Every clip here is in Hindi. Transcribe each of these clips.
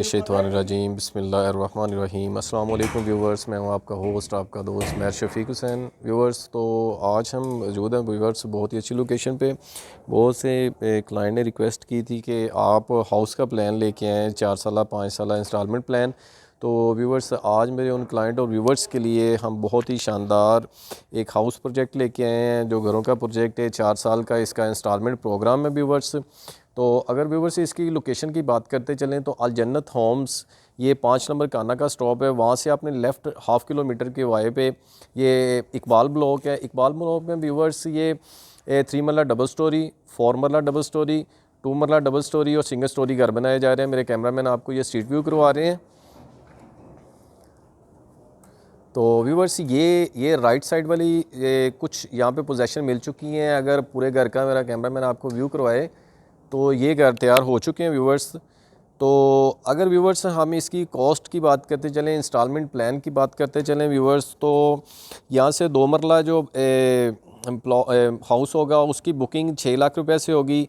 मिनश्शैतानिर्रजीम बिस्मिल्लाहिर्रहमानिर्रहीम। अस्सलाम वालेकुम व्यूवर्स, मैं हूं आपका होस्ट, आपका दोस्त मैं शफीक हुसैन। व्यूवर्स, तो आज हम मौजूद हैं व्यूवर्स बहुत ही अच्छी लोकेशन पे। बहुत से क्लाइंट ने रिक्वेस्ट की थी कि आप हाउस का प्लान लेके आएँ, 4 साल 5 साल इंस्टॉलमेंट प्लान। तो व्यूवर्स, आज मेरे उन क्लाइंट और व्यूवर्स के लिए हम बहुत ही शानदार एक हाउस प्रोजेक्ट लेके आए हैं, जो घरों का प्रोजेक्ट है। 4 साल का इसका इंस्टॉलमेंट प्रोग्राम है व्यूवर्स। तो अगर व्यूवर्स इसकी लोकेशन की बात करते चलें तो अल जन्नत होम्स, ये 5 नंबर काना का स्टॉप है। वहाँ से आपने लेफ़्ट हाफ़ किलोमीटर के वाई पे ये इकबाल ब्लॉक है। इकबाल ब्लॉक में व्यूवर्स ये 3 मरला डबल स्टोरी, 4 मरला डबल स्टोरी, 2 मरला डबल स्टोरी और सिंगल स्टोरी घर बनाए जा रहे हैं। मेरे कैमरामैन आपको ये स्ट्रीट व्यू करवा रहे हैं। तो व्यूवर्स, ये राइट साइड वाली ये कुछ यहाँ पे पोजेसन मिल चुकी हैं। अगर पूरे घर का मेरा कैमरामैन आपको व्यू करवाए तो ये घर तैयार हो चुके हैं व्यूवर्स। तो अगर व्यूवर्स हम इसकी कॉस्ट की बात करते चलें, इंस्टॉलमेंट प्लान की बात करते चलें व्यूवर्स, तो यहाँ से 2 मरला जो हाउस होगा उसकी बुकिंग 6 लाख रुपए से होगी।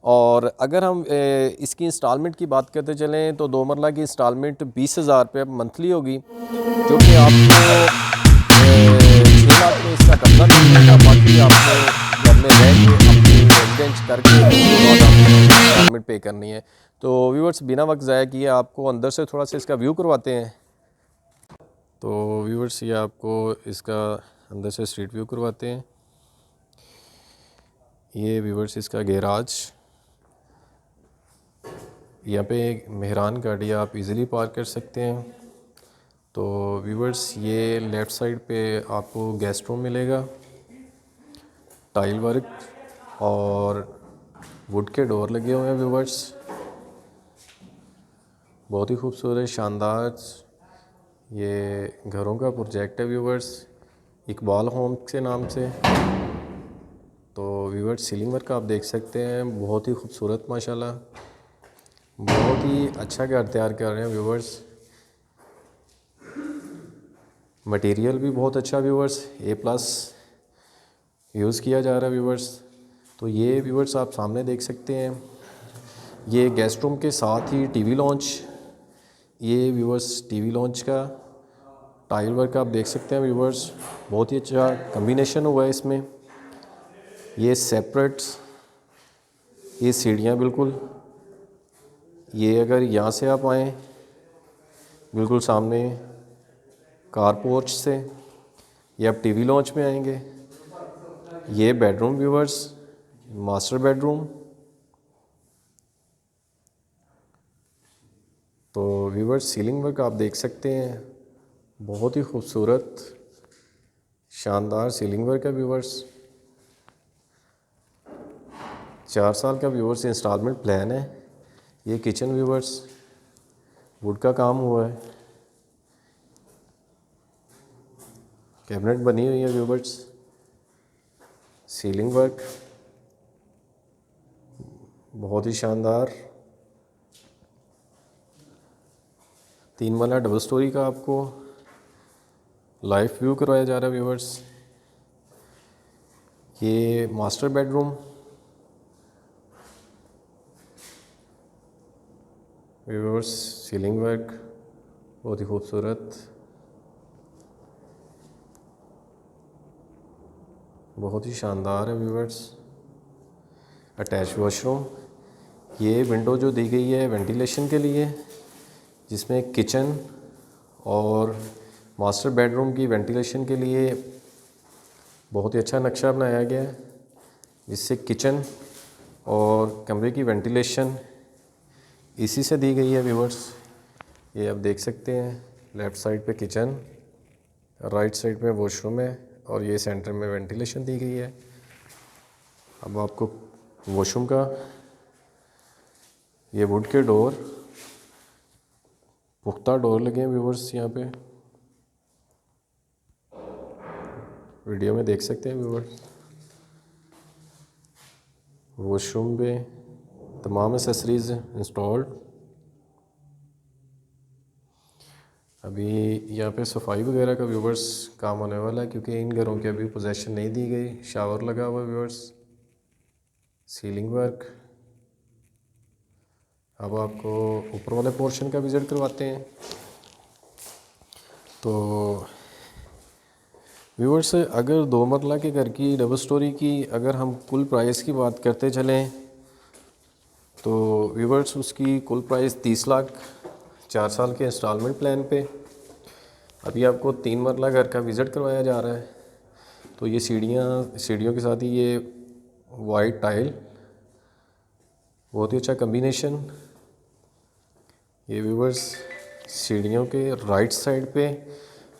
और अगर हम इसकी इंस्टॉलमेंट की बात करते चलें तो 2 मरला की इंस्टॉलमेंट 20,000 रुपये मंथली होगी, जो कि आपको 6 लाख में इसका कब्जा मिल जाएगा। बाकी आपको घर में रह के अपनी रेजिडेंस करके उसके बाद आपने इंस्टॉलमेंट पे करनी है। तो व्यूवर्स, बिना वक्त ज़ाया किए आपको अंदर से थोड़ा सा इसका व्यू करवाते हैं। तो व्यूवर्स, ये आपको इसका अंदर से स्ट्रीट व्यू करवाते हैं। ये व्यूवर्स इसका गैराज, यहाँ पे मेहरान गाड़ी आप इजीली पार्क कर सकते हैं। तो व्यूवर्स, ये लेफ़्ट साइड पे आपको गेस्ट रूम मिलेगा, टाइल वर्क और वुड के डोर लगे हुए हैं व्यूवर्स। बहुत ही खूबसूरत शानदार ये घरों का प्रोजेक्ट है व्यूवर्स, इकबाल होम के नाम से। तो व्यूवर्स, सीलिंग वर्क आप देख सकते हैं, बहुत ही खूबसूरत माशाल्लाह। बहुत ही अच्छा घर तैयार कर रहे हैं व्यूवर्स। मटेरियल भी बहुत अच्छा व्यूवर्स, A+ यूज़ किया जा रहा है व्यूवर्स। तो ये व्यूवर्स आप सामने देख सकते हैं, ये गेस्ट रूम के साथ ही टीवी लॉन्च, ये व्यूवर्स टीवी लॉन्च का टाइल वर्क आप देख सकते हैं व्यूवर्स। बहुत ही अच्छा कम्बिनेशन हुआ है इसमें। ये सेपरेट, ये सीढ़ियाँ बिल्कुल, ये अगर यहाँ से आप आएँ बिल्कुल सामने कार पोर्च से, ये आप टीवी लॉन्च में आएंगे। ये बेडरूम व्यूवर्स, मास्टर बेडरूम। तो व्यूवर्स, सीलिंग वर्क आप देख सकते हैं, बहुत ही खूबसूरत शानदार सीलिंग वर्क है व्यूवर्स। 4 साल का व्यूवर्स इंस्टॉलमेंट प्लान है। ये किचन व्यूवर्स, वुड का काम हुआ है, कैबिनेट बनी हुई है व्यूवर्स। सीलिंग वर्क बहुत ही शानदार। 3 वाला डबल स्टोरी का आपको लाइव व्यू करवाया जा रहा है व्यूवर्स। ये master bedroom, viewers ceiling work बहुत ही खूबसूरत, बहुत ही शानदार है व्यूवर्स। अटैच वॉशरूम, ये विंडो जो दी गई है वेंटिलेशन के लिए, जिसमें किचन और मास्टर बेडरूम की वेंटिलेशन के लिए बहुत ही अच्छा नक्शा बनाया गया है, जिससे किचन और कमरे की वेंटिलेशन इसी से दी गई है व्यूवर्स। ये आप देख सकते हैं, लेफ़्ट साइड पे किचन, राइट साइड में वॉशरूम है और ये सेंटर में वेंटिलेशन दी गई है। अब आपको वॉशरूम का ये वुड के डोर, पुख्ता डोर लगे हैं व्यूवर्स, यहाँ पे वीडियो में देख सकते हैं व्यूवर्स। वॉशरूम पे तमाम एक्सेसरीज इंस्टॉल्ड। अभी यहाँ पे सफाई वगैरह का व्यूवर्स काम होने वाला है, क्योंकि इन घरों की अभी पोजेसन नहीं दी गई। शावर लगा हुआ व्यूवर्स, सीलिंग वर्क, अब आपको ऊपर वाले पोर्शन का विज़िट करवाते हैं। तो व्यूअर्स, अगर 2 मरला के घर की डबल स्टोरी की अगर हम कुल प्राइस की बात करते चलें तो व्यूअर्स उसकी कुल प्राइस 30 लाख 4 साल के इंस्टॉलमेंट प्लान पे। अभी आपको 3 मरला घर का विज़िट करवाया जा रहा है। तो ये सीढ़ियों के साथ ही ये वाइट टाइल, बहुत ही अच्छा कम्बिनेशन। ये व्यूअर्स सीढ़ियों के राइट साइड पे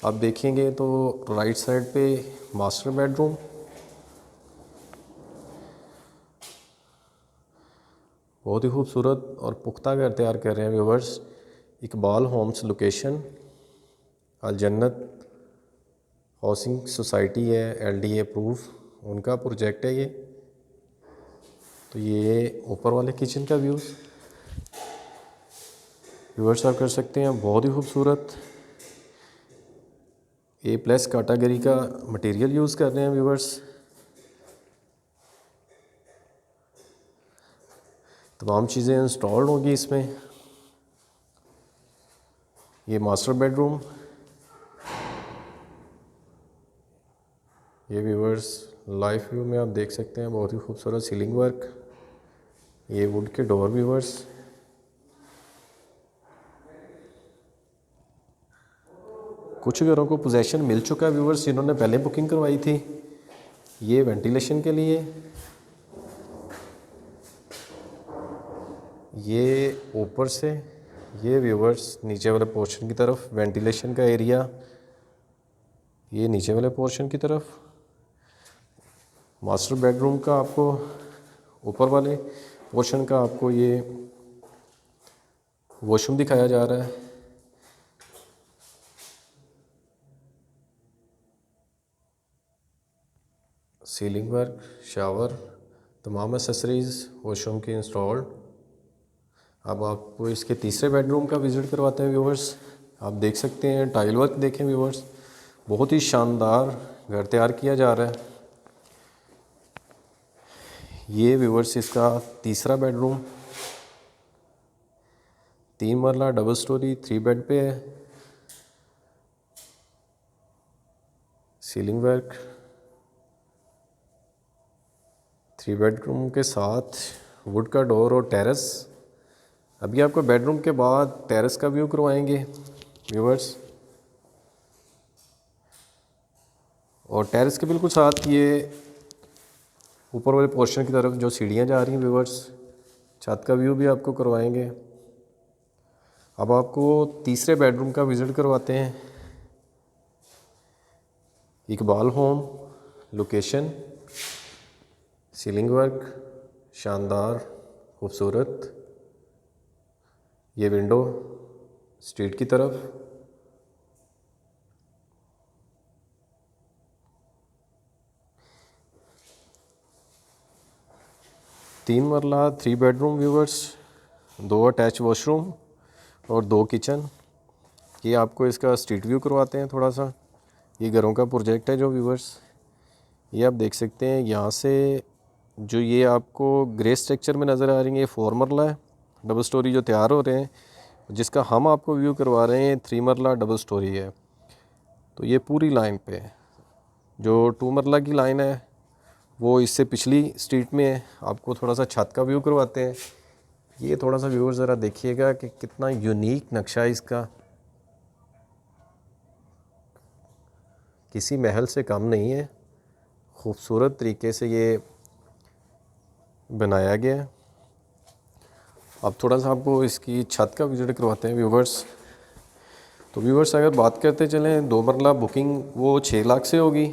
आप देखेंगे तो राइट साइड पे मास्टर बेडरूम, बहुत ही खूबसूरत और पुख्ता घर तैयार कर रहे हैं व्यूअर्स। इकबाल होम्स लोकेशन, अल जन्नत हाउसिंग सोसाइटी है, LDA अप्रूव उनका प्रोजेक्ट है ये। तो ये ऊपर वाले किचन का व्यूज़ व्यूअर्स आप कर सकते हैं, बहुत ही खूबसूरत A+ कैटेगरी का मटेरियल यूज़ कर रहे हैं व्यूअर्स। तमाम चीज़ें इंस्टॉल्ड होंगी इसमें। ये मास्टर बेडरूम, ये व्यूअर्स लाइव व्यू में आप देख सकते हैं, बहुत ही खूबसूरत सीलिंग वर्क। ये वुड के डोर व्यूअर्स, कुछ घरों को पोजेसन मिल चुका है व्यूअर्स जिन्होंने पहले बुकिंग करवाई थी। ये वेंटिलेशन के लिए, ये ऊपर से ये व्यूअर्स नीचे वाले पोर्शन की तरफ वेंटिलेशन का एरिया, ये नीचे वाले पोर्शन की तरफ मास्टर बेडरूम का आपको ऊपर वाले पोर्शन का आपको ये वॉशरूम दिखाया जा रहा है। सीलिंग वर्क, शावर, तमाम एसेसरीज़ वॉशरूम की इंस्टॉल्ड। अब आपको इसके तीसरे बेडरूम का विज़िट करवाते हैं व्यूवर्स। आप देख सकते हैं टाइल वर्क देखें व्यूवर्स, बहुत ही शानदार घर तैयार किया जा रहा है। ये व्यूवर्स इसका तीसरा बेडरूम, 3 मरला डबल स्टोरी 3 बेड पे है। सीलिंग वर्क, 3 बेडरूम के साथ वुड का डोर और टेरेस। अभी आपको बेडरूम के बाद टेरेस का व्यू करवाएंगे व्यूवर्स। और टेरेस के बिल्कुल साथ ये ऊपर वाले पोर्शन की तरफ जो सीढ़ियाँ जा रही हैं व्यूवर्स, छत का व्यू भी आपको करवाएंगे। अब आपको तीसरे बेडरूम का विज़िट करवाते हैं। Iqbal home location, ceiling work शानदार खूबसूरत। ये विंडो स्ट्रीट की तरफ, तीन मरला 3 बेडरूम व्यूवर्स, 2 अटैच वॉशरूम और 2 किचन। ये आपको इसका स्ट्रीट व्यू करवाते हैं थोड़ा सा। ये घरों का प्रोजेक्ट है जो व्यूवर्स, ये आप देख सकते हैं यहाँ से जो ये आपको ग्रे स्ट्रक्चर में नज़र आ रही है, ये 4 मरला है डबल स्टोरी जो तैयार हो रहे हैं, जिसका हम आपको व्यू करवा रहे हैं 3 मरला डबल स्टोरी है। तो ये पूरी लाइन पे जो 2 मरला की लाइन है वो इससे पिछली स्ट्रीट में है। आपको थोड़ा सा छत का व्यू करवाते हैं। ये थोड़ा सा व्यूअर ज़रा देखिएगा कि कितना यूनिक नक्शा है इसका, किसी महल से कम नहीं है। खूबसूरत तरीके से ये बनाया गया है। अब थोड़ा सा आपको इसकी छत का विजिट करवाते हैं व्यूवर्स। तो व्यूवर्स अगर बात करते चलें 2 मरला बुकिंग वो 6 लाख से होगी,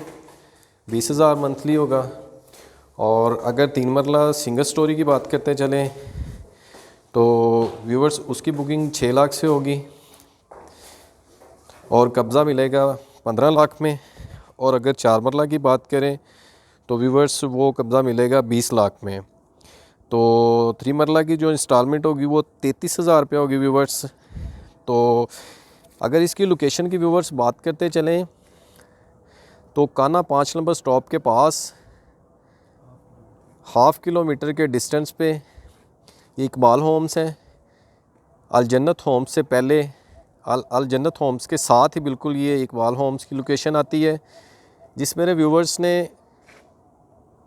20,000 मंथली होगा। और अगर 3 मरला सिंगल स्टोरी की बात करते चलें तो व्यूवर्स उसकी बुकिंग 6 लाख से होगी और कब्ज़ा मिलेगा 15 लाख में। और अगर 4 मरला की बात करें तो व्यूवर्स वो कब्ज़ा मिलेगा 20 लाख में। तो 3 मरला की जो इंस्टॉलमेंट होगी वो 33,000 रुपये होगी व्यूवर्स। तो अगर इसकी लोकेशन की व्यूवर्स बात करते चलें तो काना 5 नंबर स्टॉप के पास 1/2 किलोमीटर के डिस्टेंस पे ये इकबाल होम्स हैं। अल जन्नत होम्स से पहले अल जन्नत होम्स के साथ ही बिल्कुल ये इकबाल होम्स की लोकेशन आती है। जिस मेरे व्यूवर्स ने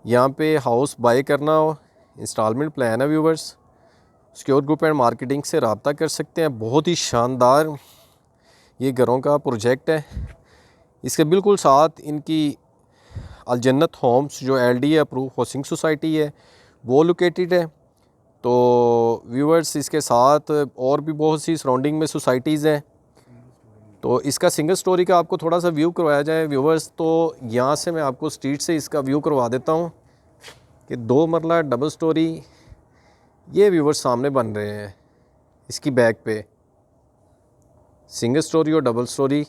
यहाँ पे हाउस बाय करना हो, इंस्टॉलमेंट प्लान है viewers, secure group and marketing से रब्ता कर सकते हैं। बहुत ही शानदार ये घरों का प्रोजेक्ट है। इसके बिल्कुल साथ इनकी अल जन्नत होम्स जो LDA अप्रूव हाउसिंग सोसाइटी है वो लोकेटेड है। तो व्यूवर्स इसके साथ और भी बहुत सी सराउंडिंग में सोसाइटीज़ हैं। तो इसका सिंगल स्टोरी का आपको थोड़ा सा व्यू करवाया जाए व्यूवर्स, तो यहाँ से मैं आपको स्ट्रीट से इसका व्यू करवा देता हूँ कि 2 मरला डबल स्टोरी ये व्यूवर्स सामने बन रहे हैं। इसकी बैक पे सिंगल स्टोरी और डबल स्टोरी।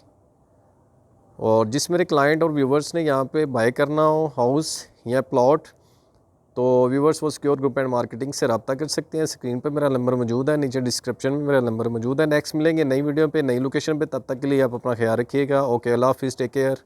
और जिस मेरे क्लाइंट और व्यूवर्स ने यहाँ पे बाय करना हो हाउस या प्लॉट, तो व्यूवर्स वो सिक्योर ग्रुप एंड मार्केटिंग से रब्ता कर सकते हैं। स्क्रीन पे मेरा नंबर मौजूद है, नीचे डिस्क्रिप्शन में मेरा नंबर मौजूद है। नेक्स्ट मिलेंगे नई वीडियो पे नई लोकेशन पे, तब तक के लिए आप अपना ख्याल रखिएगा। ओके, अल्लाह हाफिज़, टेक केयर।